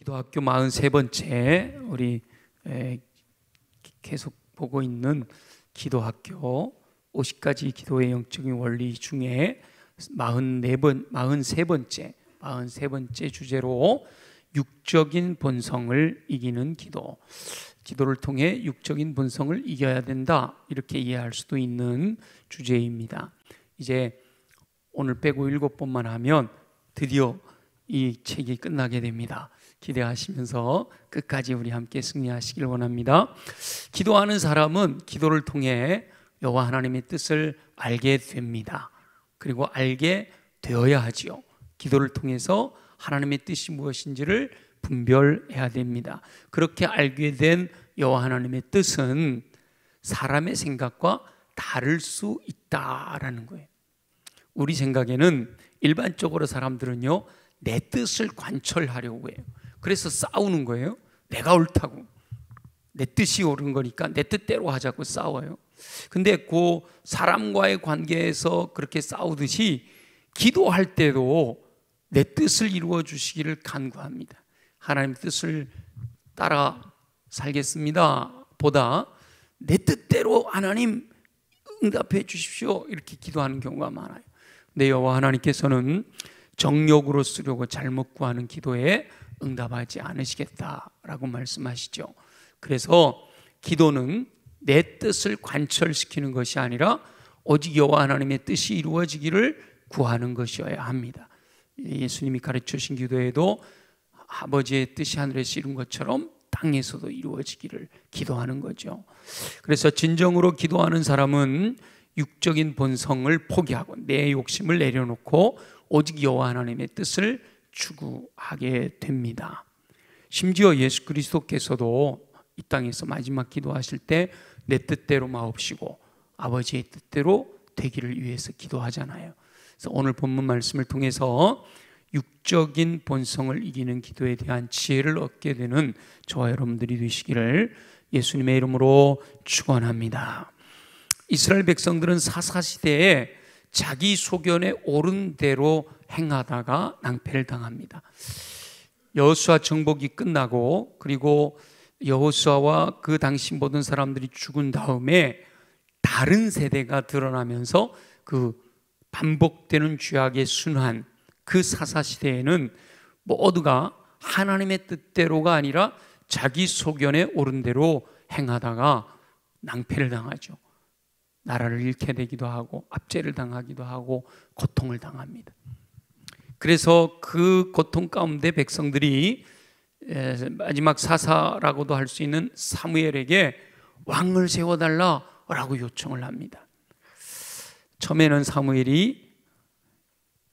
기도학교 43번째 우리 계속 보고 있는 기도학교 50가지 기도의 영적인 원리 중에 43번째 주제로 육적인 본성을 이기는 기도. 기도를 통해 육적인 본성을 이겨야 된다, 이렇게 이해할 수도 있는 주제입니다. 이제 오늘 빼고 7번만 하면 드디어 이 책이 끝나게 됩니다. 기대하시면서 끝까지 우리 함께 승리하시길 원합니다. 기도하는 사람은 기도를 통해 여호와 하나님의 뜻을 알게 됩니다. 그리고 알게 되어야 하지요. 기도를 통해서 하나님의 뜻이 무엇인지를 분별해야 됩니다. 그렇게 알게 된 여호와 하나님의 뜻은 사람의 생각과 다를 수 있다라는 거예요. 우리 생각에는 일반적으로 사람들은요, 내 뜻을 관철하려고 해요. 그래서 싸우는 거예요. 내가 옳다고, 내 뜻이 옳은 거니까 내 뜻대로 하자고 싸워요. 근데 그 사람과의 관계에서 그렇게 싸우듯이 기도할 때도 내 뜻을 이루어 주시기를 간구합니다. 하나님의 뜻을 따라 살겠습니다 보다 내 뜻대로 하나님 응답해 주십시오, 이렇게 기도하는 경우가 많아요. 근데 여호와 하나님께서는 정욕으로 쓰려고 잘못 구하는 기도에 응답하지 않으시겠다라고 말씀하시죠. 그래서 기도는 내 뜻을 관철시키는 것이 아니라 오직 여호와 하나님의 뜻이 이루어지기를 구하는 것이어야 합니다. 예수님이 가르쳐 주신 기도에도 아버지의 뜻이 하늘에서 이룬 것처럼 땅에서도 이루어지기를 기도하는 거죠. 그래서 진정으로 기도하는 사람은 육적인 본성을 포기하고 내 욕심을 내려놓고 오직 여호와 하나님의 뜻을 추구하게 됩니다. 심지어 예수 그리스도께서도 이 땅에서 마지막 기도하실 때 내 뜻대로 마옵시고 아버지의 뜻대로 되기를 위해서 기도하잖아요. 그래서 오늘 본문 말씀을 통해서 육적인 본성을 이기는 기도에 대한 지혜를 얻게 되는 저와 여러분들이 되시기를 예수님의 이름으로 축원합니다. 이스라엘 백성들은 사사시대에 자기 소견에 옳은 대로 행하다가 낭패를 당합니다. 여호수아 정복이 끝나고 그리고 여호수아와 그 당시 모든 사람들이 죽은 다음에 다른 세대가 드러나면서 그 반복되는 죄악의 순환, 그 사사시대에는 모두가 하나님의 뜻대로가 아니라 자기 소견에 옳은 대로 행하다가 낭패를 당하죠. 나라를 잃게 되기도 하고 압제를 당하기도 하고 고통을 당합니다. 그래서 그 고통 가운데 백성들이 마지막 사사라고도 할 수 있는 사무엘에게 왕을 세워달라라고 요청을 합니다. 처음에는 사무엘이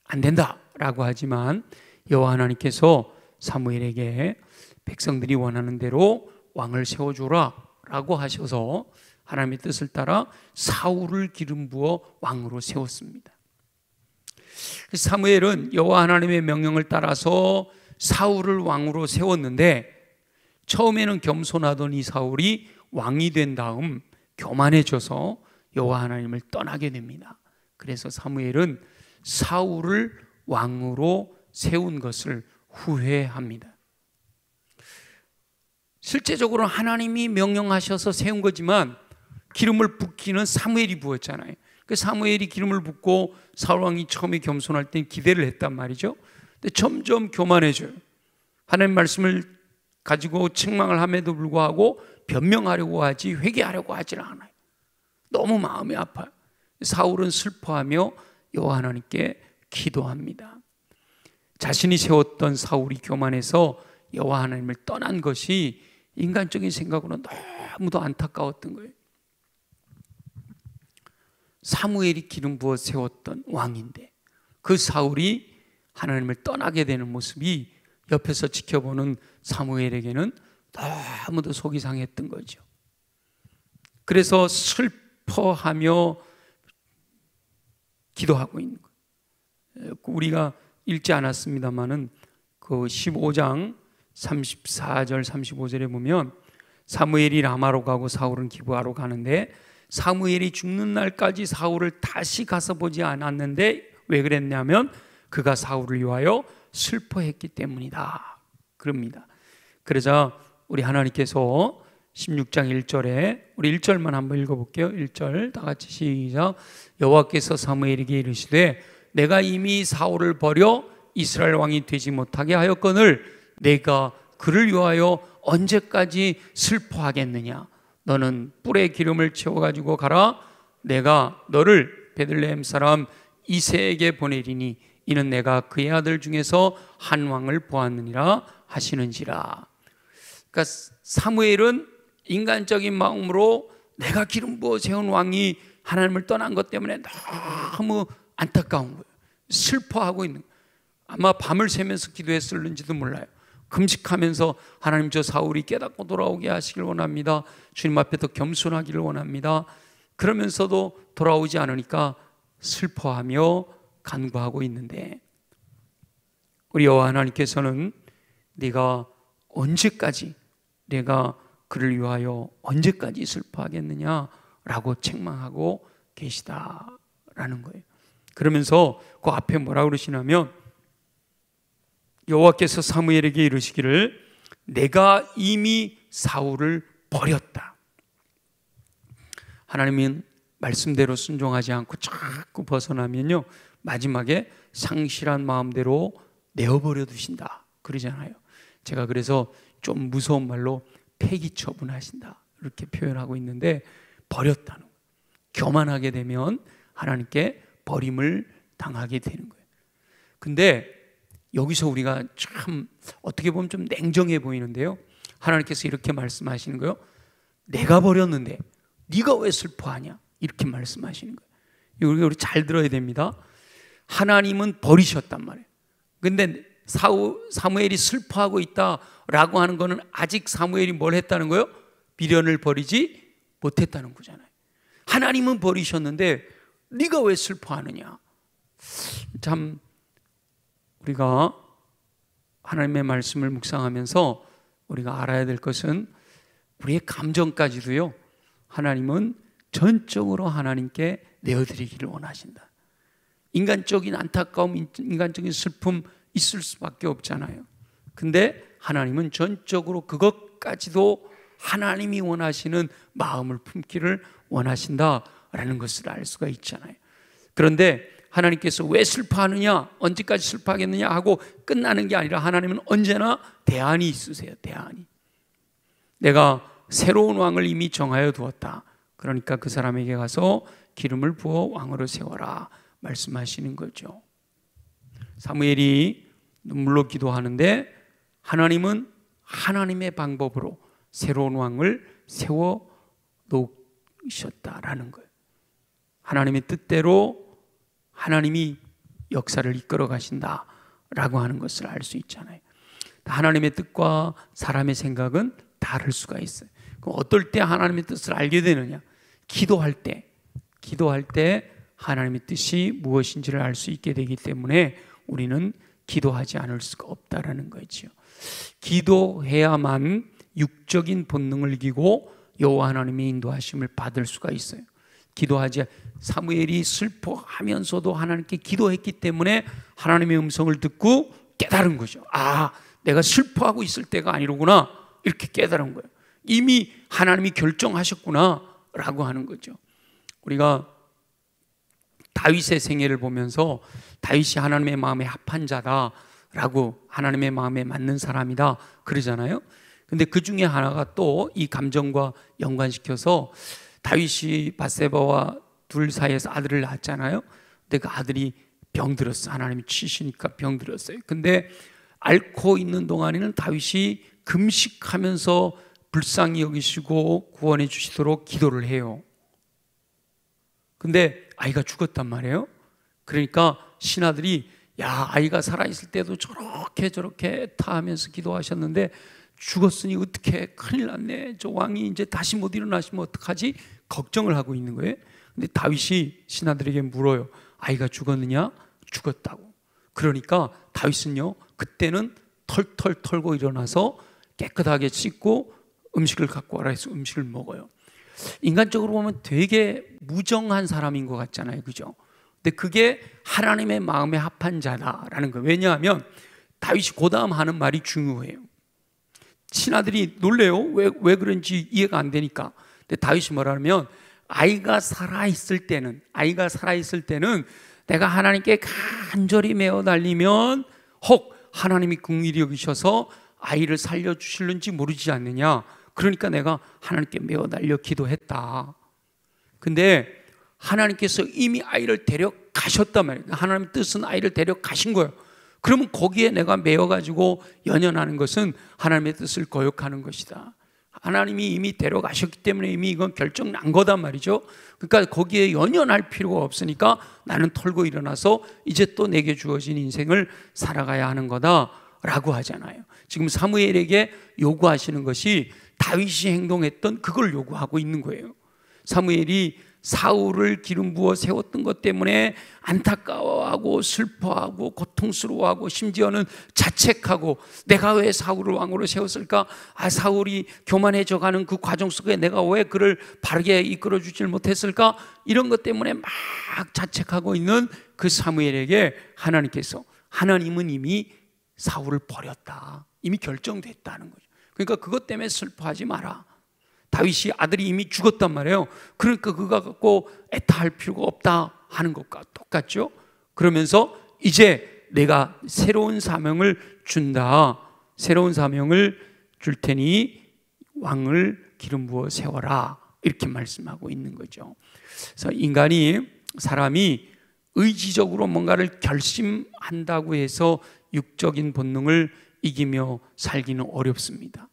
안 된다라고 하지만 여호와 하나님께서 사무엘에게 백성들이 원하는 대로 왕을 세워주라라고 하셔서 하나님의 뜻을 따라 사울을 기름 부어 왕으로 세웠습니다. 사무엘은 여호와 하나님의 명령을 따라서 사울을 왕으로 세웠는데 처음에는 겸손하던 이 사울이 왕이 된 다음 교만해져서 여호와 하나님을 떠나게 됩니다. 그래서 사무엘은 사울을 왕으로 세운 것을 후회합니다. 실제적으로 하나님이 명령하셔서 세운 거지만 기름을 붓기는 사무엘이 부었잖아요. 그 사무엘이 기름을 붓고 사울 왕이 처음에 겸손할 땐 기대를 했단 말이죠. 근데 점점 교만해져요. 하나님 말씀을 가지고 책망을 함에도 불구하고 변명하려고 하지 회개하려고 하질 않아요. 너무 마음이 아파요. 사울은 슬퍼하며 여호와 하나님께 기도합니다. 자신이 세웠던 사울이 교만해서 여호와 하나님을 떠난 것이 인간적인 생각으로는 너무도 안타까웠던 거예요. 사무엘이 기름 부어 세웠던 왕인데 그 사울이 하나님을 떠나게 되는 모습이 옆에서 지켜보는 사무엘에게는 너무도 속이 상했던 거죠. 그래서 슬퍼하며 기도하고 있는 거예요. 우리가 읽지 않았습니다만은 그 15장 34절 35절에 보면 사무엘이 라마로 가고 사울은 기브아로 가는데 사무엘이 죽는 날까지 사울을 다시 가서 보지 않았는데 왜 그랬냐면 그가 사울을 위하여 슬퍼했기 때문이다 그럽니다. 그러자 우리 하나님께서 16장 1절에 우리 1절만 한번 읽어볼게요. 1절 다 같이 시작. 여호와께서 사무엘에게 이르시되 내가 이미 사울을 버려 이스라엘 왕이 되지 못하게 하였거늘 내가 그를 위하여 언제까지 슬퍼하겠느냐. 너는 뿔에 기름을 채워가지고 가라. 내가 너를 베들레헴 사람 이새에게 보내리니 이는 내가 그의 아들 중에서 한 왕을 보았느니라 하시는지라. 그러니까 사무엘은 인간적인 마음으로 내가 기름 부어 세운 왕이 하나님을 떠난 것 때문에 너무 안타까운 거예요. 슬퍼하고 있는 거예요. 아마 밤을 새면서 기도했을는지도 몰라요. 금식하면서 하나님, 저 사울이 깨닫고 돌아오게 하시길 원합니다. 주님 앞에 더 겸손하기를 원합니다. 그러면서도 돌아오지 않으니까 슬퍼하며 간구하고 있는데, 우리 여호와 하나님께서는 네가 언제까지, 내가 그를 위하여 언제까지 슬퍼하겠느냐라고 책망하고 계시다라는 거예요. 그러면서 그 앞에 뭐라 그러시냐면, 여호와께서 사무엘에게 이르시기를 내가 이미 사울을 버렸다. 하나님은 말씀대로 순종하지 않고 자꾸 벗어나면요, 마지막에 상실한 마음대로 내어버려 두신다 그러잖아요. 제가 그래서 좀 무서운 말로 폐기 처분하신다 이렇게 표현하고 있는데, 버렸다는 거예요. 교만하게 되면 하나님께 버림을 당하게 되는 거예요. 근데 여기서 우리가 참 어떻게 보면 좀 냉정해 보이는데요, 하나님께서 이렇게 말씀하시는 거예요. 내가 버렸는데 네가 왜 슬퍼하냐, 이렇게 말씀하시는 거예요. 우리 잘 들어야 됩니다. 하나님은 버리셨단 말이에요. 근데 사무엘이 슬퍼하고 있다라고 하는 거는 아직 사무엘이 뭘 했다는 거예요? 미련을 버리지 못했다는 거잖아요. 하나님은 버리셨는데 네가 왜 슬퍼하느냐. 참 우리가 하나님의 말씀을 묵상하면서 우리가 알아야 될 것은, 우리의 감정까지도요, 하나님은 전적으로 하나님께 내어드리기를 원하신다. 인간적인 안타까움, 인간적인 슬픔 있을 수밖에 없잖아요. 근데 하나님은 전적으로 그것까지도 하나님이 원하시는 마음을 품기를 원하신다라는 것을 알 수가 있잖아요. 그런데 하나님께서 왜 슬퍼하느냐, 언제까지 슬퍼하겠느냐 하고 끝나는 게 아니라, 하나님은 언제나 대안이 있으세요. 대안이. 내가 새로운 왕을 이미 정하여 두었다. 그러니까 그 사람에게 가서 기름을 부어 왕으로 세워라 말씀하시는 거죠. 사무엘이 눈물로 기도하는데 하나님은 하나님의 방법으로 새로운 왕을 세워 놓으셨다라는 거예요. 하나님의 뜻대로 하나님이 역사를 이끌어 가신다라고 하는 것을 알 수 있잖아요. 하나님의 뜻과 사람의 생각은 다를 수가 있어요. 그럼 어떨 때 하나님의 뜻을 알게 되느냐? 기도할 때 하나님의 뜻이 무엇인지를 알 수 있게 되기 때문에 우리는 기도하지 않을 수가 없다라는 거죠. 기도해야만 육적인 본능을 이기고 여호와 하나님의 인도하심을 받을 수가 있어요. 기도하지, 사무엘이 슬퍼하면서도 하나님께 기도했기 때문에 하나님의 음성을 듣고 깨달은 거죠. 아, 내가 슬퍼하고 있을 때가 아니로구나, 이렇게 깨달은 거예요. 이미 하나님이 결정하셨구나 라고 하는 거죠. 우리가 다윗의 생애를 보면서 다윗이 하나님의 마음에 합한 자다라고, 하나님의 마음에 맞는 사람이다 그러잖아요. 근데 그 중에 하나가 또 이 감정과 연관시켜서, 다윗이 밧세바와 둘 사이에서 아들을 낳았잖아요. 근데 그 아들이 병들었어. 하나님이 치시니까 병들었어요. 근데 앓고 있는 동안에는 다윗이 금식하면서 불쌍히 여기시고 구원해 주시도록 기도를 해요. 근데 아이가 죽었단 말이에요. 그러니까 신하들이, 야, 아이가 살아있을 때도 저렇게 타하면서 기도하셨는데 죽었으니 어떡해, 큰일 났네, 저 왕이 이제 다시 못 일어나시면 어떡하지, 걱정을 하고 있는 거예요. 근데 다윗이 신하들에게 물어요. 아이가 죽었느냐? 죽었다고. 그러니까 다윗은요, 그때는 털털 털고 일어나서 깨끗하게 씻고 음식을 갖고 와라 해서 음식을 먹어요. 인간적으로 보면 되게 무정한 사람인 것 같잖아요, 그죠? 근데 그게 하나님의 마음에 합한 자다라는 거예요. 왜냐하면 다윗이 그 다음 하는 말이 중요해요. 친아들이 놀래요. 왜 그런지 이해가 안 되니까. 근데 다윗이 뭐라면, 아이가 살아있을 때는 내가 하나님께 간절히 매어 달리면 혹 하나님이 긍휼히 여기셔서 아이를 살려주실는지 모르지 않느냐. 그러니까 내가 하나님께 매어 달려 기도했다. 근데 하나님께서 이미 아이를 데려가셨단 말이에요. 하나님의 뜻은 아이를 데려가신 거예요. 그러면 거기에 내가 매여가지고 연연하는 것은 하나님의 뜻을 거역하는 것이다. 하나님이 이미 데려가셨기 때문에 이미 이건 결정 난 거단 말이죠. 그러니까 거기에 연연할 필요가 없으니까 나는 털고 일어나서 이제 또 내게 주어진 인생을 살아가야 하는 거다라고 하잖아요. 지금 사무엘에게 요구하시는 것이 다윗이 행동했던 그걸 요구하고 있는 거예요. 사무엘이 사울을 기름 부어 세웠던 것 때문에 안타까워하고 슬퍼하고 고통스러워하고 심지어는 자책하고 내가 왜 사울을 왕으로 세웠을까? 사울이 교만해져 가는 그 과정 속에 내가 왜 그를 바르게 이끌어 주질 못했을까? 이런 것 때문에 막 자책하고 있는 그 사무엘에게 하나님은 이미 사울을 버렸다. 이미 결정됐다는 거죠. 그러니까 그것 때문에 슬퍼하지 마라. 다윗이 아들이 이미 죽었단 말이에요. 그러니까 그거 갖고 애타할 필요가 없다 하는 것과 똑같죠. 그러면서 이제 내가 새로운 사명을 준다. 새로운 사명을 줄 테니 왕을 기름 부어 세워라. 이렇게 말씀하고 있는 거죠. 그래서 사람이 의지적으로 뭔가를 결심한다고 해서 육적인 본능을 이기며 살기는 어렵습니다.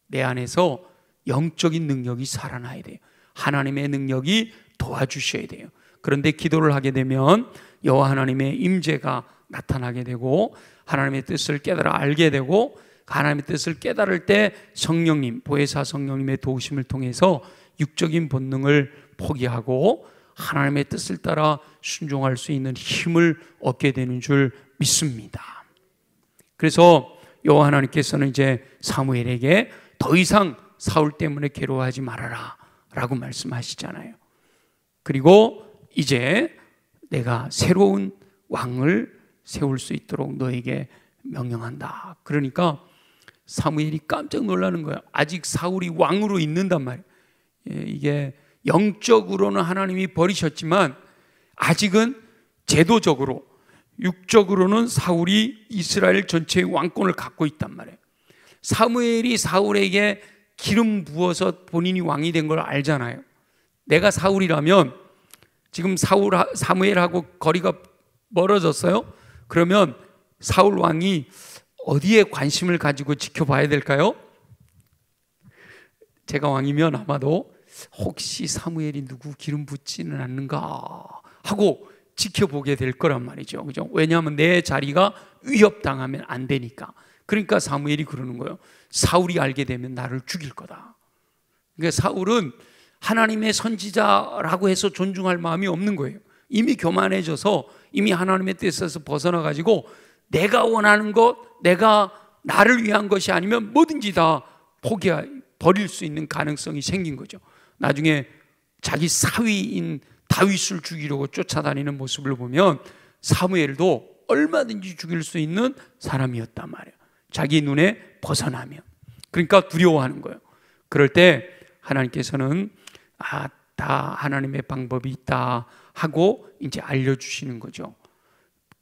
내 안에서 영적인 능력이 살아나야 돼요. 하나님의 능력이 도와주셔야 돼요. 그런데 기도를 하게 되면 여호와 하나님의 임재가 나타나게 되고 하나님의 뜻을 깨달아 알게 되고 하나님의 뜻을 깨달을 때 성령님, 보혜사 성령님의 도우심을 통해서 육적인 본능을 포기하고 하나님의 뜻을 따라 순종할 수 있는 힘을 얻게 되는 줄 믿습니다. 그래서 여호와 하나님께서는 이제 사무엘에게 더 이상 사울 때문에 괴로워하지 말아라 라고 말씀하시잖아요. 그리고 이제 내가 새로운 왕을 세울 수 있도록 너에게 명령한다. 그러니까 사무엘이 깜짝 놀라는 거예요. 아직 사울이 왕으로 있는단 말이에요. 이게 영적으로는 하나님이 버리셨지만 아직은 제도적으로, 육적으로는 사울이 이스라엘 전체의 왕권을 갖고 있단 말이에요. 사무엘이 사울에게 기름 부어서 본인이 왕이 된 걸 알잖아요. 내가 사울이라면 지금 사무엘하고 거리가 멀어졌어요. 그러면 사울 왕이 어디에 관심을 가지고 지켜봐야 될까요? 제가 왕이면 아마도 혹시 사무엘이 누구 기름 붓지는 않는가 하고 지켜보게 될 거란 말이죠. 그죠? 왜냐하면 내 자리가 위협당하면 안 되니까. 그러니까 사무엘이 그러는 거예요. 사울이 알게 되면 나를 죽일 거다. 그러니까 사울은 하나님의 선지자라고 해서 존중할 마음이 없는 거예요. 이미 교만해져서 이미 하나님의 뜻에서 벗어나가지고 내가 원하는 것, 내가 나를 위한 것이 아니면 뭐든지 다 버릴 수 있는 가능성이 생긴 거죠. 나중에 자기 사위인 다윗을 죽이려고 쫓아다니는 모습을 보면 사무엘도 얼마든지 죽일 수 있는 사람이었단 말이에요. 자기 눈에 벗어나면. 그러니까 두려워하는 거예요. 그럴 때 하나님께서는 다 하나님의 방법이 있다 하고 이제 알려주시는 거죠.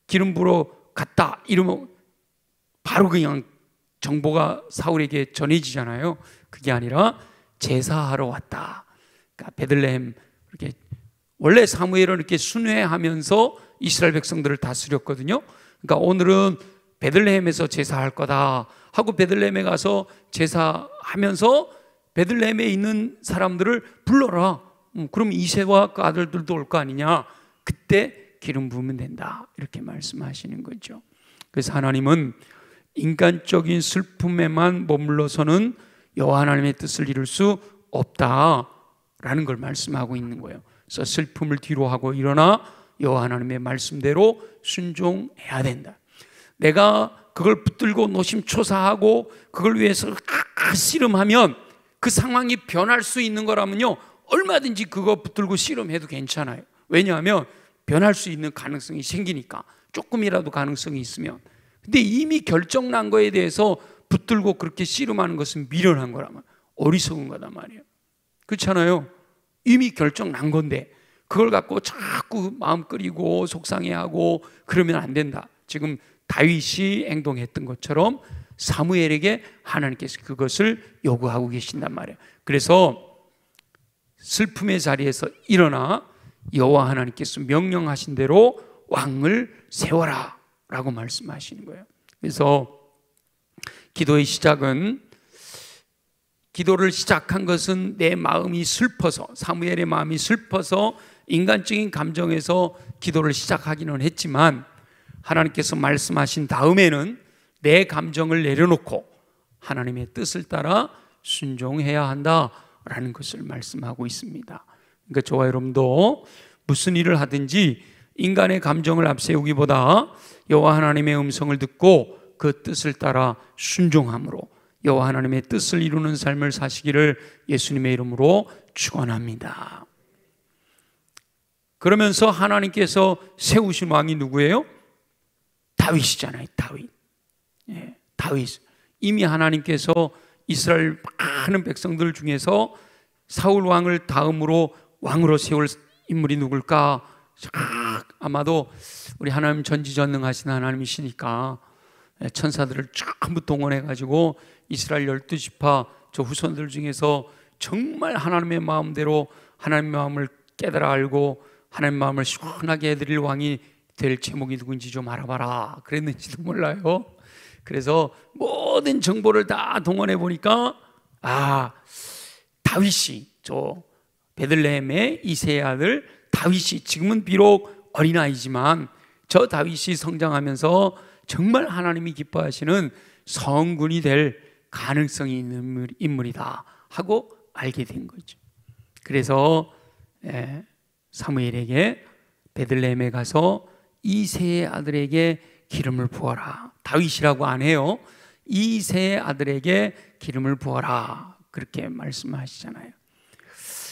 기름 부러 갔다 이러면 바로 그냥 정보가 사울에게 전해지잖아요. 그게 아니라 제사하러 왔다. 그러니까 베들레헴, 이렇게 원래 사무엘은 이렇게 순회하면서 이스라엘 백성들을 다스렸거든요. 그러니까 오늘은 베들레헴에서 제사할 거다 하고 베들레헴에 가서 제사하면서 베들레헴에 있는 사람들을 불러라. 그럼 이새와 그 아들들도 올 거 아니냐. 그때 기름 부으면 된다. 이렇게 말씀하시는 거죠. 그래서 하나님은 인간적인 슬픔에만 머물러서는 여호와 하나님의 뜻을 이룰 수 없다라는 걸 말씀하고 있는 거예요. 그래서 슬픔을 뒤로 하고 일어나 여호와 하나님의 말씀대로 순종해야 된다. 내가 그걸 붙들고 노심초사하고 그걸 위해서 씨름하면 그 상황이 변할 수 있는 거라면요, 얼마든지 그거 붙들고 씨름해도 괜찮아요. 왜냐하면 변할 수 있는 가능성이 생기니까, 조금이라도 가능성이 있으면. 근데 이미 결정난 거에 대해서 붙들고 그렇게 씨름하는 것은 미련한 거라면 어리석은 거단 말이에요. 그렇잖아요. 이미 결정 난 건데 그걸 갖고 자꾸 마음 끓이고 속상해하고 그러면 안 된다. 지금 다윗이 행동했던 것처럼 사무엘에게 하나님께서 그것을 요구하고 계신단 말이에요. 그래서 슬픔의 자리에서 일어나 여호와 하나님께서 명령하신 대로 왕을 세워라 라고 말씀하시는 거예요. 그래서 기도의 시작은, 기도를 시작한 것은 내 마음이 슬퍼서, 사무엘의 마음이 슬퍼서 인간적인 감정에서 기도를 시작하기는 했지만 하나님께서 말씀하신 다음에는 내 감정을 내려놓고 하나님의 뜻을 따라 순종해야 한다라는 것을 말씀하고 있습니다. 그러니까 저와 여러분도 무슨 일을 하든지 인간의 감정을 앞세우기보다 여호와 하나님의 음성을 듣고 그 뜻을 따라 순종함으로 여호와 하나님의 뜻을 이루는 삶을 사시기를 예수님의 이름으로 축원합니다. 그러면서 하나님께서 세우신 왕이 누구예요? 다윗이잖아요. 다윗. 예, 다윗. 이미 하나님께서 이스라엘 많은 백성들 중에서 사울 왕을 다음으로 왕으로 세울 인물이 누굴까? 아마도 우리 하나님 전지전능하신 하나님이시니까 천사들을 전부 동원해가지고 이스라엘 12지파 저 후손들 중에서 정말 하나님의 마음대로 하나님의 마음을 깨달아 알고 하나님의 마음을 시원하게 해드릴 왕이 될 제목이 누군지 좀 알아봐라 그랬는지도 몰라요. 그래서 모든 정보를 다 동원해 보니까 다윗이, 저 베들레헴의 이새의 아들 다윗이, 지금은 비록 어린아이지만 저 다윗이 성장하면서 정말 하나님이 기뻐하시는 성군이 될 가능성이 있는 인물이다 하고 알게 된 거죠. 그래서 사무엘에게 베들레헴에 가서 이새의 아들에게 기름을 부어라. 다윗이라고 안 해요. 이새의 아들에게 기름을 부어라 그렇게 말씀하시잖아요.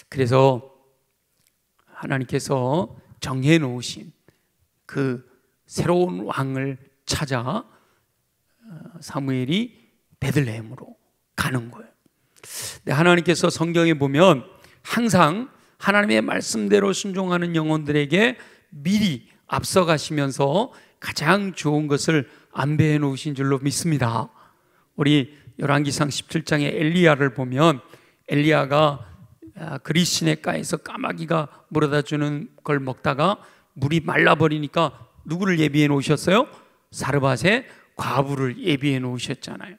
그래서 하나님께서 정해 놓으신 그 새로운 왕을 찾아 사무엘이 베들레헴으로 가는 거예요. 근데 하나님께서 성경에 보면 항상 하나님의 말씀대로 순종하는 영혼들에게 미리 앞서가시면서 가장 좋은 것을 안배해 놓으신 줄로 믿습니다. 우리 열왕기상 17장의 엘리야를 보면 엘리야가 그리스 시내가에서 까마귀가 물어다 주는 걸 먹다가 물이 말라버리니까 누구를 예비해 놓으셨어요? 사르밧의 과부를 예비해 놓으셨잖아요.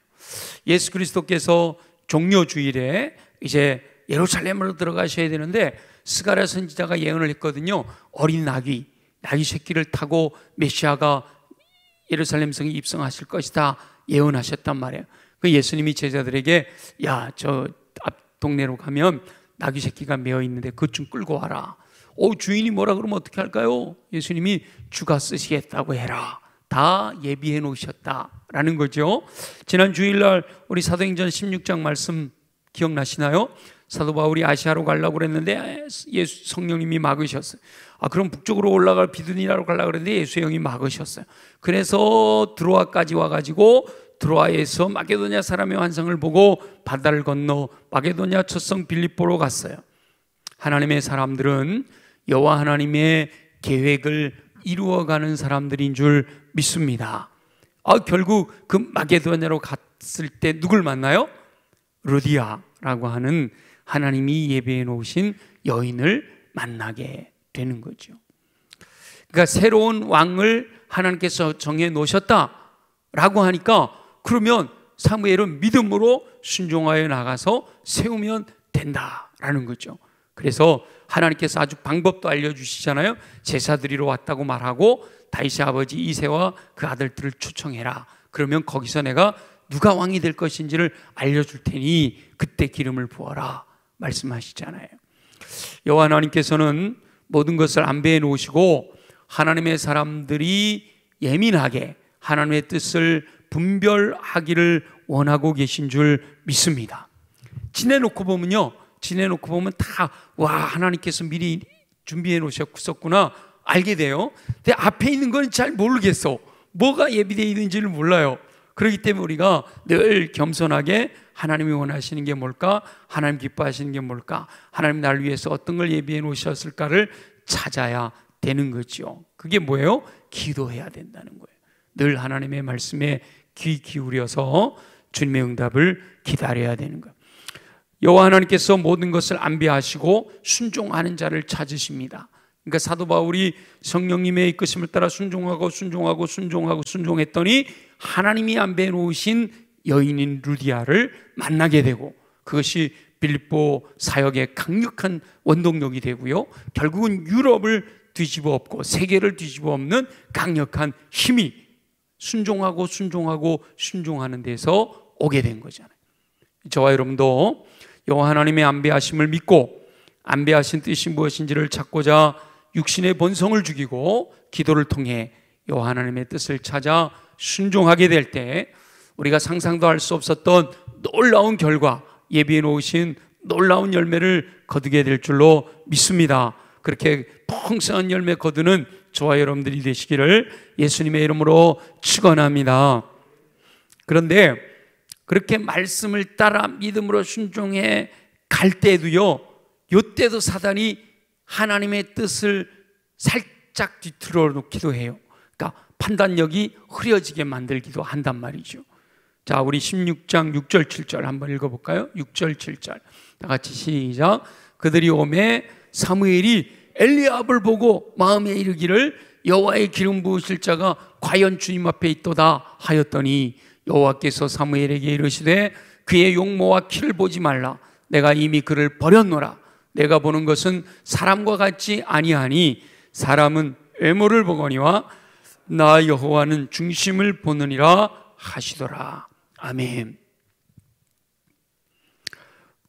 예수 그리스도께서 종려주일에 이제 예루살렘으로 들어가셔야 되는데 스가랴 선지자가 예언을 했거든요. 어린 나귀 새끼를 타고 메시아가 예루살렘 성에 입성하실 것이다 예언하셨단 말이에요. 그 예수님이 제자들에게 저 앞 동네로 가면 나귀 새끼가 메어 있는데 그것 좀 끌고 와라. 주인이 뭐라 그러면 어떻게 할까요? 예수님이 주가 쓰시겠다고 해라. 다 예비해 놓으셨다라는 거죠. 지난 주일날 우리 사도행전 16장 말씀 기억나시나요? 사도 바울이 아시아로 가려고 그랬는데 예수 성령님이 막으셨어요. 그럼 북쪽으로 올라갈 비두니라로 가려고 그랬는데 예수의 영이 막으셨어요. 그래서 드로아까지 와가지고 드로아에서 마게도냐 사람의 환상을 보고 바다를 건너 마게도냐 첫성 빌립보로 갔어요. 하나님의 사람들은 여호와 하나님의 계획을 이루어가는 사람들인 줄 믿습니다. 결국 그 마게도냐로 갔을 때 누굴 만나요? 루디아라고 하는 하나님이 예비해 놓으신 여인을 만나게 되는 거죠. 그러니까 새로운 왕을 하나님께서 정해 놓으셨다라고 하니까 그러면 사무엘은 믿음으로 순종하여 나가서 세우면 된다라는 거죠. 그래서 하나님께서 아주 방법도 알려주시잖아요. 제사 드리러 왔다고 말하고 다윗의 아버지 이새와 그 아들들을 초청해라. 그러면 거기서 내가 누가 왕이 될 것인지를 알려줄 테니 그때 기름을 부어라 말씀하시잖아요. 여호와 하나님께서는 모든 것을 안배해 놓으시고 하나님의 사람들이 예민하게 하나님의 뜻을 분별하기를 원하고 계신 줄 믿습니다. 지내놓고 보면 다 하나님께서 미리 준비해 놓으셨구나 알게 돼요. 근데 앞에 있는 건 잘 모르겠어. 뭐가 예비되어 있는지를 몰라요. 그렇기 때문에 우리가 늘 겸손하게 하나님이 원하시는 게 뭘까? 하나님 기뻐하시는 게 뭘까? 하나님 나를 위해서 어떤 걸 예비해 놓으셨을까를 찾아야 되는 거죠. 그게 뭐예요? 기도해야 된다는 거예요. 늘 하나님의 말씀에 귀 기울여서 주님의 응답을 기다려야 되는 거예요. 여호와 하나님께서 모든 것을 안배하시고 순종하는 자를 찾으십니다. 그러니까 사도 바울이 성령님의 이끄심을 따라 순종했더니 하나님이 안배해 놓으신 여인인 루디아를 만나게 되고, 그것이 빌립보 사역의 강력한 원동력이 되고요, 결국은 유럽을 뒤집어 엎고 세계를 뒤집어 엎는 강력한 힘이 순종하는 데서 오게 된 거잖아요. 저와 여러분도 여호와 하나님의 안배하심을 믿고 안배하신 뜻이 무엇인지를 찾고자 육신의 본성을 죽이고 기도를 통해 여호와 하나님의 뜻을 찾아 순종하게 될 때 우리가 상상도 할 수 없었던 놀라운 결과, 예비해 놓으신 놀라운 열매를 거두게 될 줄로 믿습니다. 그렇게 풍성한 열매 거두는 저와 여러분들이 되시기를 예수님의 이름으로 축원합니다. 그런데 그렇게 말씀을 따라 믿음으로 순종해 갈 때도요, 이때도 사단이 하나님의 뜻을 살짝 뒤틀어 놓기도 해요. 그러니까 판단력이 흐려지게 만들기도 한단 말이죠. 자, 우리 16장 6절 7절 한번 읽어볼까요? 6절 7절 다 같이 시작. 그들이 오매 사무엘이 엘리압을 보고 마음에 이르기를 여호와의 기름 부으실 자가 과연 주님 앞에 있도다 하였더니 여호와께서 사무엘에게 이르시되 그의 용모와 키를 보지 말라. 내가 이미 그를 버렸노라. 내가 보는 것은 사람과 같지 아니하니 사람은 외모를 보거니와 나 여호와는 중심을 보느니라 하시더라. 아멘.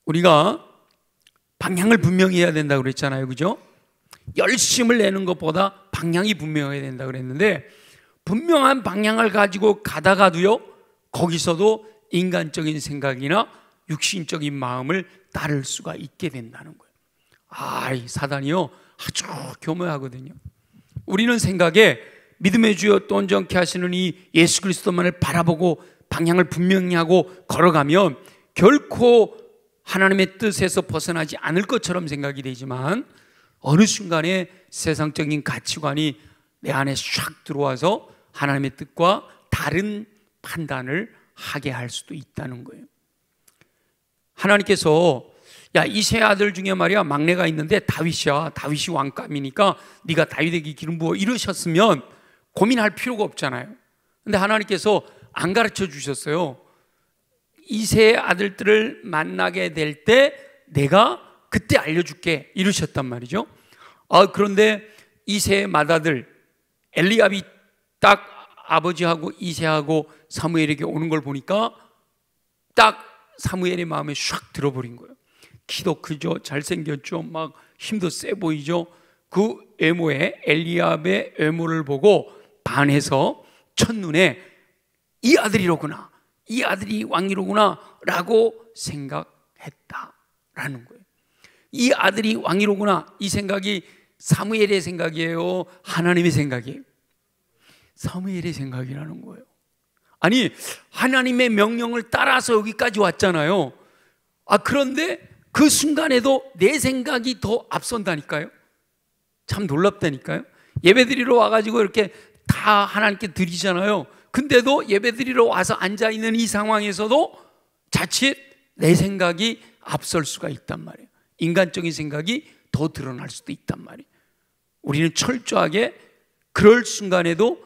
우리가 방향을 분명히 해야 된다고 그랬잖아요, 그죠? 열심을 내는 것보다 방향이 분명해야 된다고 그랬는데, 분명한 방향을 가지고 가다가도요, 거기서도 인간적인 생각이나 육신적인 마음을 따를 수가 있게 된다는 거예요. 이 사단이요 아주 교묘하거든요. 우리는 생각에 믿음의 주여 또 온전케 하시는 이 예수 그리스도만을 바라보고 방향을 분명히 하고 걸어가면 결코 하나님의 뜻에서 벗어나지 않을 것처럼 생각이 되지만, 어느 순간에 세상적인 가치관이 내 안에 샥 들어와서 하나님의 뜻과 다른 판단을 하게 할 수도 있다는 거예요. 하나님께서 이 세 아들 중에 말이야 막내가 있는데 다윗이야. 다윗이 왕감이니까 네가 다윗에게 기름 부어 이러셨으면 고민할 필요가 없잖아요. 근데 하나님께서 안 가르쳐 주셨어요. 이 세 아들들을 만나게 될 때 내가 그때 알려줄게 이러셨단 말이죠. 그런데 이 세 맏아들 엘리압이 딱 아버지하고 이새하고 사무엘에게 오는 걸 보니까 딱 사무엘의 마음에 샥 들어버린 거예요. 키도 크죠, 잘생겼죠, 막 힘도 세 보이죠. 그 외모에, 엘리압의 외모를 보고 반해서 첫눈에 이 아들이로구나, 이 아들이 왕이로구나 라고 생각했다라는 거예요. 이 아들이 왕이로구나, 이 생각이 사무엘의 생각이에요, 하나님의 생각이에요? 사무엘의 생각이라는 거예요. 아니, 하나님의 명령을 따라서 여기까지 왔잖아요. 그런데 그 순간에도 내 생각이 더 앞선다니까요. 참 놀랍다니까요. 예배드리러 와가지고 이렇게 다 하나님께 드리잖아요. 근데도 예배드리러 와서 앉아있는 이 상황에서도 자칫 내 생각이 앞설 수가 있단 말이에요. 인간적인 생각이 더 드러날 수도 있단 말이에요. 우리는 철저하게 그럴 순간에도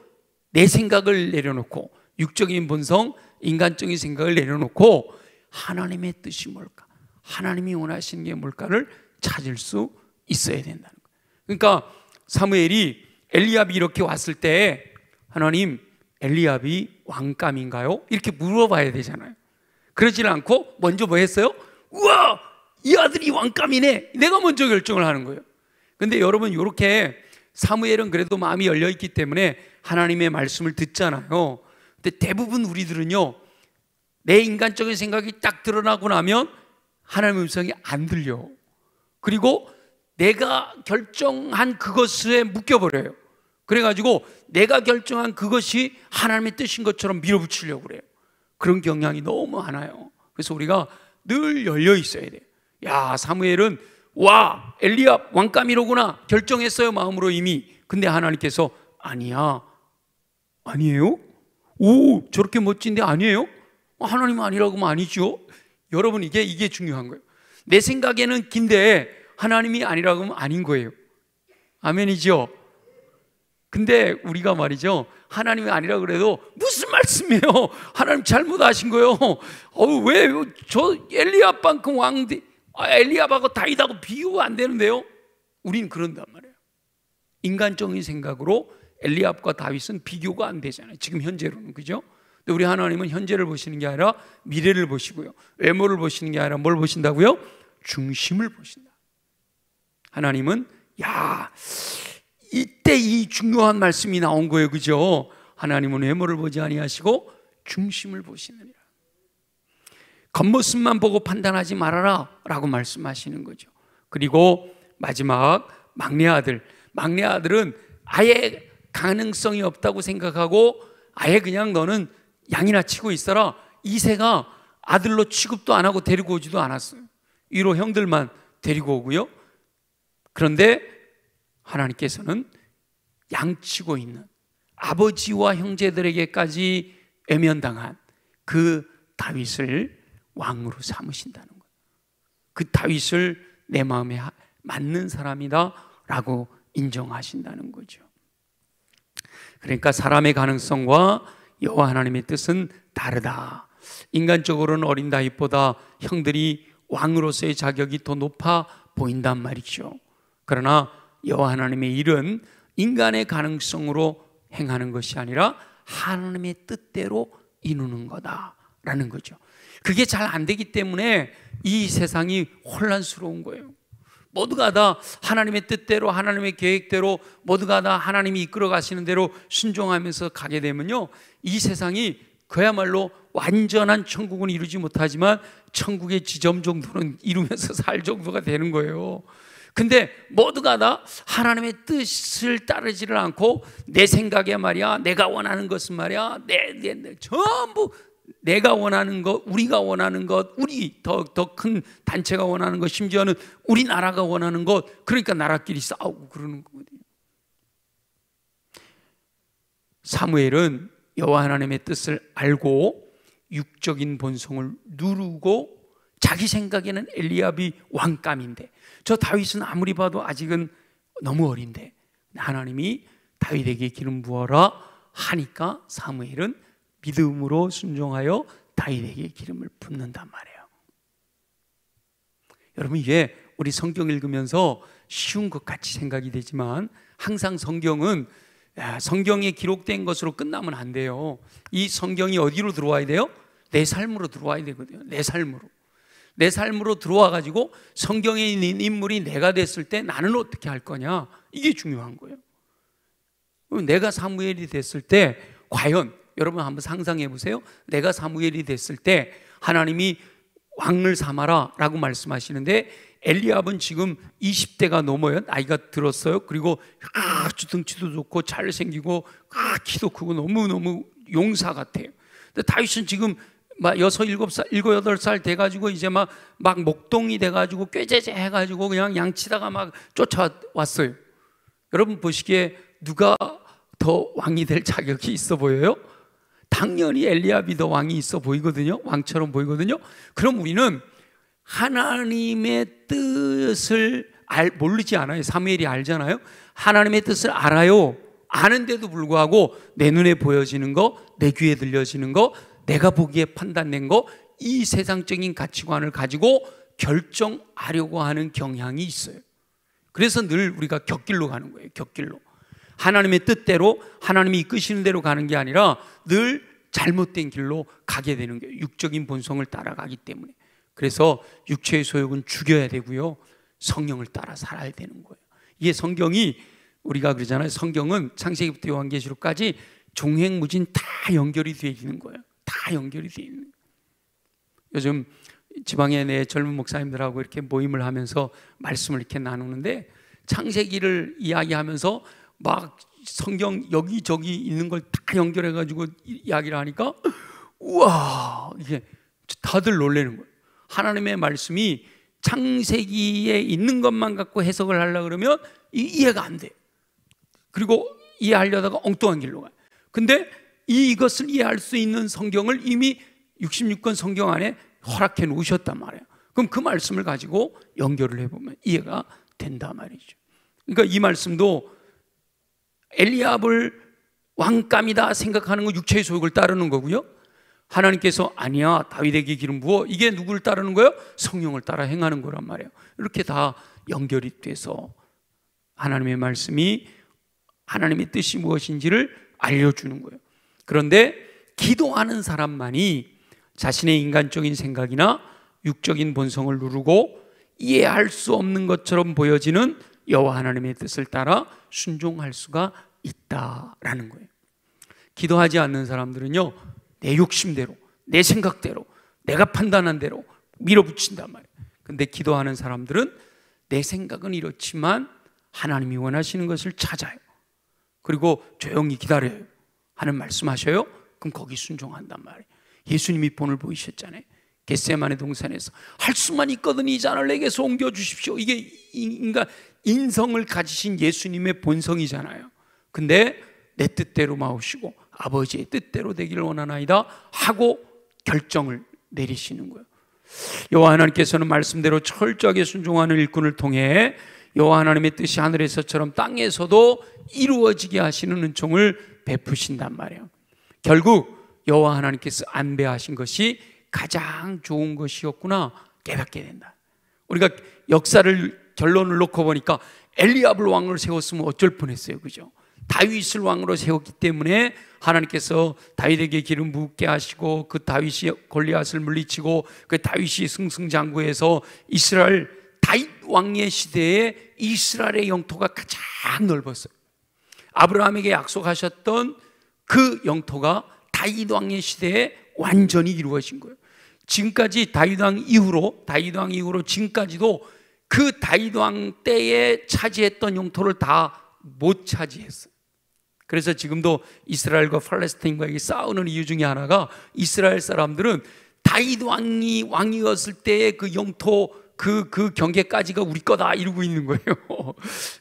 내 생각을 내려놓고, 육적인 본성, 인간적인 생각을 내려놓고 하나님의 뜻이 뭘까, 하나님이 원하시는 게 뭘까를 찾을 수 있어야 된다는 거예요. 그러니까 사무엘이 엘리압이 이렇게 왔을 때 하나님, 엘리압이 왕감인가요? 이렇게 물어봐야 되잖아요. 그러지 않고 먼저 뭐 했어요? 우와, 이 아들이 왕감이네, 내가 먼저 결정을 하는 거예요. 근데 여러분, 이렇게 사무엘은 그래도 마음이 열려있기 때문에 하나님의 말씀을 듣잖아요. 근데 대부분 우리들은요, 내 인간적인 생각이 딱 드러나고 나면 하나님의 음성이 안 들려. 그리고 내가 결정한 그것에 묶여버려요. 그래가지고 내가 결정한 그것이 하나님의 뜻인 것처럼 밀어붙이려고 그래요. 그런 경향이 너무 많아요. 그래서 우리가 늘 열려 있어야 돼요. 야, 사무엘은 와, 엘리압 왕감이로구나 결정했어요, 마음으로 이미. 근데 하나님께서 아니야, 아니에요? 오, 저렇게 멋진데 아니에요? 하나님 아니라고 하면 아니죠. 여러분, 이게 중요한 거예요. 내 생각에는 긴데 하나님이 아니라고 하면 아닌 거예요. 아멘이죠? 근데 우리가 말이죠, 하나님이 아니라 그래도 무슨 말씀이에요? 하나님 잘못하신 거예요. 왜 저 엘리압만큼 왕대, 엘리압하고 다윗하고 비교가 안 되는데요? 우린 그런단 말이에요. 인간적인 생각으로 엘리압과 다윗은 비교가 안 되잖아요, 지금 현재로는. 그죠? 근데 우리 하나님은 현재를 보시는 게 아니라 미래를 보시고요, 외모를 보시는 게 아니라 뭘 보신다고요? 중심을 보신다. 하나님은 이때 이 중요한 말씀이 나온 거예요. 그죠? 하나님은 외모를 보지 아니하시고 중심을 보시느니라. 겉모습만 보고 판단하지 말아라 라고 말씀하시는 거죠. 그리고 마지막 막내 아들은 아예 가능성이 없다고 생각하고 아예 그냥 너는 양이나 치고 있어라, 이세가 아들로 취급도 안 하고 데리고 오지도 않았어요. 위로 형들만 데리고 오고요. 그런데 하나님께서는 양치고 있는 아버지와 형제들에게까지 외면당한 그 다윗을 왕으로 삼으신다는 거예요. 그 다윗을 내 마음에 맞는 사람이다 라고 인정하신다는 거죠. 그러니까 사람의 가능성과 여호와 하나님의 뜻은 다르다. 인간적으로는 어린 다윗보다 형들이 왕으로서의 자격이 더 높아 보인단 말이죠. 그러나 여호와 하나님의 일은 인간의 가능성으로 행하는 것이 아니라 하나님의 뜻대로 이루는 거다라는 거죠. 그게 잘 안 되기 때문에 이 세상이 혼란스러운 거예요. 모두가 다 하나님의 뜻대로, 하나님의 계획대로, 모두가 다 하나님이 이끌어 가시는 대로 순종하면서 가게 되면요, 이 세상이 그야말로 완전한 천국은 이루지 못하지만 천국의 지점 정도는 이루면서 살 정도가 되는 거예요. 근데 모두가 다 하나님의 뜻을 따르지를 않고 내 생각에 말이야, 내가 원하는 것은 말이야, 전부 내가 원하는 것, 우리가 원하는 것, 우리 더 큰 단체가 원하는 것, 심지어는 우리나라가 원하는 것, 그러니까 나라끼리 싸우고 그러는 거거든요. 사무엘은 여호와 하나님의 뜻을 알고 육적인 본성을 누르고, 자기 생각에는 엘리압이 왕감인데 저 다윗은 아무리 봐도 아직은 너무 어린데 하나님이 다윗에게 기름 부어라 하니까 사무엘은 믿음으로 순종하여 다윗에게 기름을 붓는단 말이에요. 여러분, 이게 우리 성경 읽으면서 쉬운 것 같이 생각이 되지만 항상 성경은 성경에 기록된 것으로 끝나면 안 돼요. 이 성경이 어디로 들어와야 돼요? 내 삶으로 들어와야 되거든요. 내 삶으로 들어와 가지고 성경에 있는 인물이 내가 됐을 때 나는 어떻게 할 거냐, 이게 중요한 거예요. 내가 사무엘이 됐을 때 과연 여러분 한번 상상해 보세요. 내가 사무엘이 됐을 때 하나님이 왕을 삼아라 라고 말씀하시는데 엘리압은 지금 20대가 넘어요. 나이가 들었어요. 그리고 아주 등치도 좋고 잘생기고 키도 크고 너무너무 용사 같아요. 근데 다윗은 지금 막 6, 7살, 7, 8살 돼가지고 이제 막 목동이 돼가지고 꾀죄죄 해가지고 그냥 양치다가 막 쫓아왔어요. 여러분 보시기에 누가 더 왕이 될 자격이 있어 보여요? 당연히 엘리압이 더 왕이 있어 보이거든요. 왕처럼 보이거든요. 그럼 우리는 하나님의 뜻을 모르지 않아요. 사무엘이 알잖아요. 하나님의 뜻을 알아요. 아는데도 불구하고 내 눈에 보여지는 거, 내 귀에 들려지는 거, 내가 보기에 판단된 거, 이 세상적인 가치관을 가지고 결정하려고 하는 경향이 있어요. 그래서 늘 우리가 곁길로 가는 거예요. 곁길로. 하나님의 뜻대로, 하나님이 이끄시는 대로 가는 게 아니라 늘 잘못된 길로 가게 되는 거예요. 육적인 본성을 따라가기 때문에. 그래서 육체의 소욕은 죽여야 되고요, 성령을 따라 살아야 되는 거예요. 이게 성경이, 우리가 그러잖아요, 성경은 창세기부터 요한계시록까지 종횡무진 다 연결이 되어 있는 거예요. 다 연결이 되어 있는 거예요. 요즘 지방에 내 젊은 목사님들하고 이렇게 모임을 하면서 말씀을 이렇게 나누는데 창세기를 이야기하면서 막 성경 여기저기 있는 걸 다 연결해 가지고 이야기를 하니까 우와, 이게 다들 놀라는 거예요. 하나님의 말씀이 창세기에 있는 것만 갖고 해석을 하려고 그러면 이해가 안 돼. 그리고 이해하려다가 엉뚱한 길로 가요. 근데 이것을 이해할 수 있는 성경을 이미 66권 성경 안에 허락해 놓으셨단 말이에요. 그럼 그 말씀을 가지고 연결을 해보면 이해가 된단 말이죠. 그러니까 이 말씀도 엘리압을 왕감이다 생각하는 건 육체의 소욕을 따르는 거고요, 하나님께서 아니야, 다윗에게 기름 부어, 이게 누구를 따르는 거예요? 성령을 따라 행하는 거란 말이에요. 이렇게 다 연결이 돼서 하나님의 말씀이 하나님의 뜻이 무엇인지를 알려주는 거예요. 그런데 기도하는 사람만이 자신의 인간적인 생각이나 육적인 본성을 누르고 이해할 수 없는 것처럼 보여지는 여호와 하나님의 뜻을 따라 순종할 수가 있다라는 거예요. 기도하지 않는 사람들은요, 내 욕심대로, 내 생각대로, 내가 판단한 대로 밀어붙인단 말이에요. 근데 기도하는 사람들은 내 생각은 이렇지만 하나님이 원하시는 것을 찾아요. 그리고 조용히 기다려요. 하는 말씀하셔요. 그럼 거기 순종한단 말이에요. 예수님이 본을 보이셨잖아요. 겟세마네 동산에서 할 수만 있거든 이 잔을 내게서 옮겨주십시오. 이게 인성을 가지신 예수님의 본성이잖아요. 근데 내 뜻대로 마오시고 아버지의 뜻대로 되기를 원하나이다 하고 결정을 내리시는 거예요. 여호와 하나님께서는 말씀대로 철저하게 순종하는 일꾼을 통해 여호와 하나님의 뜻이 하늘에서처럼 땅에서도 이루어지게 하시는 은총을 베푸신단 말이에요. 결국 여호와 하나님께서 안배하신 것이 가장 좋은 것이었구나 깨닫게 된다. 우리가 역사를 결론을 놓고 보니까 엘리압을 왕으로 세웠으면 어쩔 뻔했어요, 그죠? 다윗을 왕으로 세웠기 때문에 하나님께서 다윗에게 기름 붓게 하시고 그 다윗이 골리앗을 물리치고 그 다윗이 승승장구해서 이스라엘 다윗 왕의 시대에 이스라엘의 영토가 가장 넓었어요. 아브라함에게 약속하셨던 그 영토가 다윗 왕의 시대에 완전히 이루어진 거예요. 지금까지 다윗 왕 이후로 지금까지도 그 다윗 왕 때에 차지했던 영토를 다 못 차지했어요. 그래서 지금도 이스라엘과 팔레스타인과의 싸우는 이유 중에 하나가 이스라엘 사람들은 다윗 왕이었을 때의 그 영토 그 경계까지가 우리 거다 이러고 있는 거예요.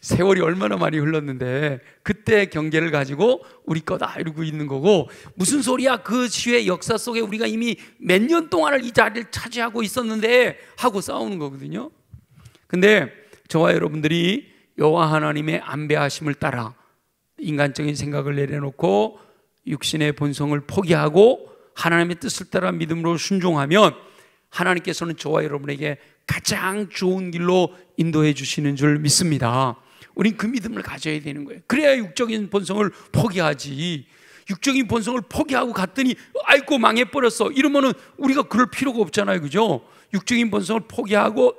세월이 얼마나 많이 흘렀는데 그때 경계를 가지고 우리 거다 이러고 있는 거고, 무슨 소리야, 그 시의 역사 속에 우리가 이미 몇 년 동안을 이 자리를 차지하고 있었는데 하고 싸우는 거거든요. 근데 저와 여러분들이 여호와 하나님의 안배하심을 따라 인간적인 생각을 내려놓고 육신의 본성을 포기하고 하나님의 뜻을 따라 믿음으로 순종하면 하나님께서는 저와 여러분에게 가장 좋은 길로 인도해 주시는 줄 믿습니다. 우린 그 믿음을 가져야 되는 거예요. 그래야 육적인 본성을 포기하지. 육적인 본성을 포기하고 갔더니 아이고 망해버렸어 이러면은 우리가 그럴 필요가 없잖아요, 그죠? 육적인 본성을 포기하고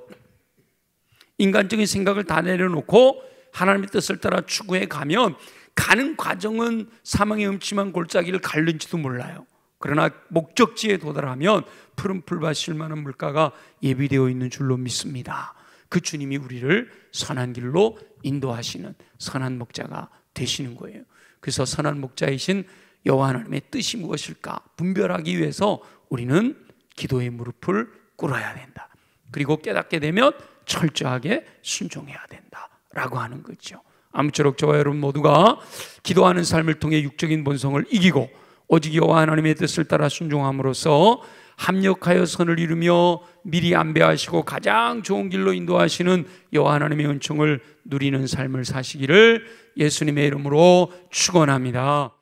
인간적인 생각을 다 내려놓고 하나님의 뜻을 따라 추구해 가면 가는 과정은 사망의 음침한 골짜기를 갈는지도 몰라요. 그러나 목적지에 도달하면 푸른 풀밭 쉴만한 물가가 예비되어 있는 줄로 믿습니다. 그 주님이 우리를 선한 길로 인도하시는 선한 목자가 되시는 거예요. 그래서 선한 목자이신 여호와 하나님의 뜻이 무엇일까 분별하기 위해서 우리는 기도의 무릎을 꿇어야 된다. 그리고 깨닫게 되면 철저하게 순종해야 된다라고 하는 거죠. 아무쪼록 저와 여러분 모두가 기도하는 삶을 통해 육적인 본성을 이기고 오직 여호와 하나님의 뜻을 따라 순종함으로써 합력하여 선을 이루며 미리 안배하시고 가장 좋은 길로 인도하시는 여호와 하나님의 은총을 누리는 삶을 사시기를 예수님의 이름으로 축원합니다.